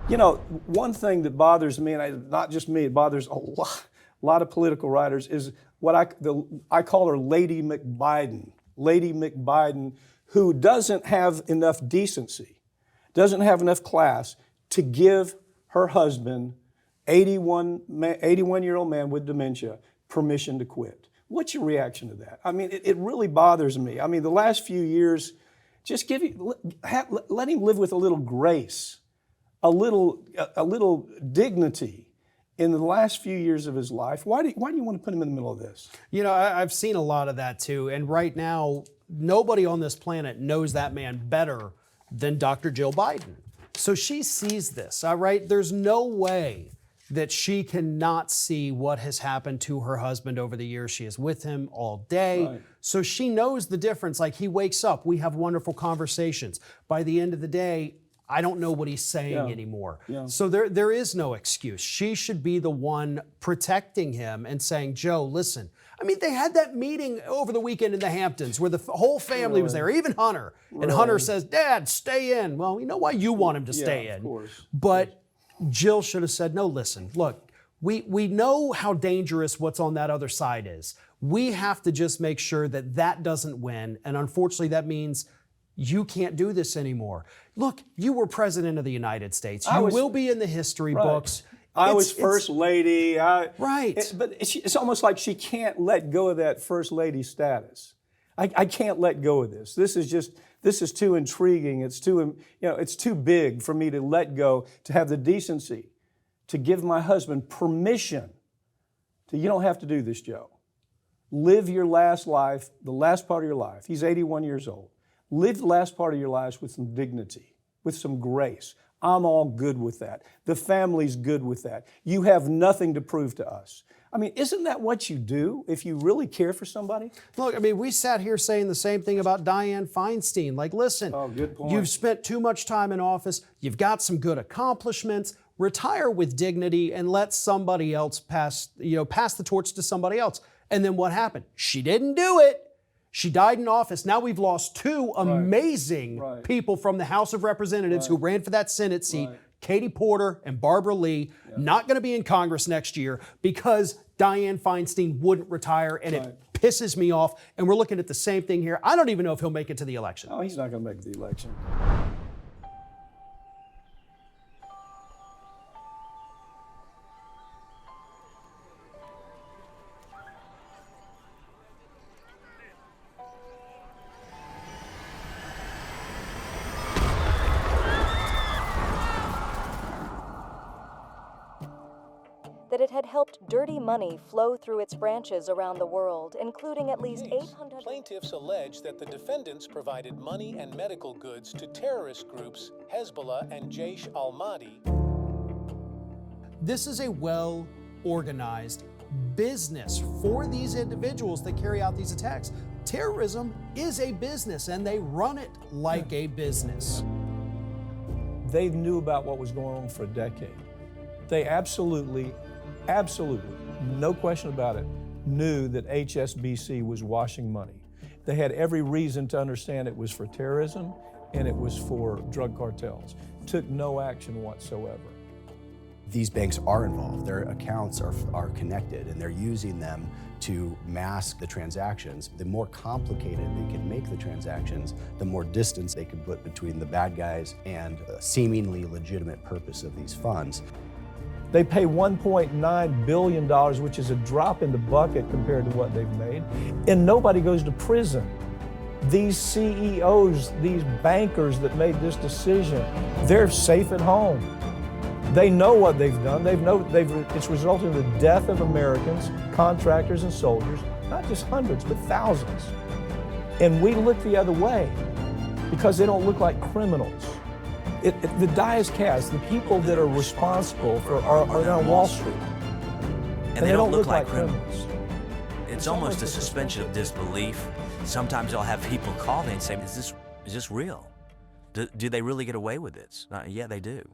You know, one thing that bothers me, and not just me, it bothers a lot of political writers, is what I call her Lady McBiden. Lady McBiden, who doesn't have enough decency, doesn't have enough class to give her husband, 81-year-old man with dementia, permission to quit. What's your reaction to that? I mean, it really bothers me. I mean, the last few years, just let him live with a little grace, a little dignity in the last few years of his life. Why do you want to put him in the middle of this? You know, I've seen a lot of that too. And right now, nobody on this planet knows that man better than Dr. Jill Biden. So she sees this, all right? There's no way that she cannot see what has happened to her husband over the years. She is with him all day. Right. So she knows the difference. Like, he wakes up, we have wonderful conversations. By the end of the day, I don't know what he's saying anymore. Yeah. So there is no excuse. She should be the one protecting him and saying, Joe, listen. I mean, they had that meeting over the weekend in the Hamptons where the whole family was there, even Hunter. And Hunter says, Dad, stay in. Well, you know why you want him to stay in. Of course. But Jill should have said, no, listen, look, we know how dangerous what's on that other side is. We have to just make sure that doesn't win. And unfortunately, that means you can't do this anymore. Look, you were president of the United States. You will be in the history books. I was first lady. Right. But it's almost like she can't let go of that first lady status. I can't let go of this. This is too intriguing. It's too big for me to let go, to have the decency to give my husband permission to, you don't have to do this, Joe. Live your last life, the last part of your life. He's 81 years old. Live the last part of your lives with some dignity, with some grace. I'm all good with that. The family's good with that. You have nothing to prove to us. I mean, isn't that what you do if you really care for somebody? Look, I mean, we sat here saying the same thing about Dianne Feinstein. Like, listen, good point. You've spent too much time in office. You've got some good accomplishments. Retire with dignity and let somebody else pass the torch to somebody else. And then what happened? She didn't do it. She died in office. Now we've lost two amazing people from the House of Representatives who ran for that Senate seat, Katie Porter and Barbara Lee, not going to be in Congress next year because Dianne Feinstein wouldn't retire, and it pisses me off. And we're looking at the same thing here. I don't even know if he'll make it to the election. Oh, he's not going to make the election. That it had helped dirty money flow through its branches around the world, including at least 800... Plaintiffs allege that the defendants provided money and medical goods to terrorist groups Hezbollah and Jaish al-Mahdi. This is a well-organized business for these individuals that carry out these attacks. Terrorism is a business, and they run it like a business. They knew about what was going on for a decade. They absolutely, no question about it, knew that HSBC was washing money. They had every reason to understand it was for terrorism and it was for drug cartels. Took no action whatsoever. These banks are involved. Their accounts are connected, and they're using them to mask the transactions. The more complicated they can make the transactions, the more distance they can put between the bad guys and a seemingly legitimate purpose of these funds. They pay $1.9 billion, which is a drop in the bucket compared to what they've made, and nobody goes to prison. These CEOs, these bankers that made this decision, they're safe at home. They know what they've done. It's resulted in the death of Americans, contractors and soldiers, not just hundreds, but thousands. And we look the other way because they don't look like criminals. The die is cast. The people that are responsible are on Wall Street. And they don't look like criminals. It's almost a suspension of disbelief. Sometimes I'll have people call me and say, is this real? Do they really get away with this? Yeah, they do.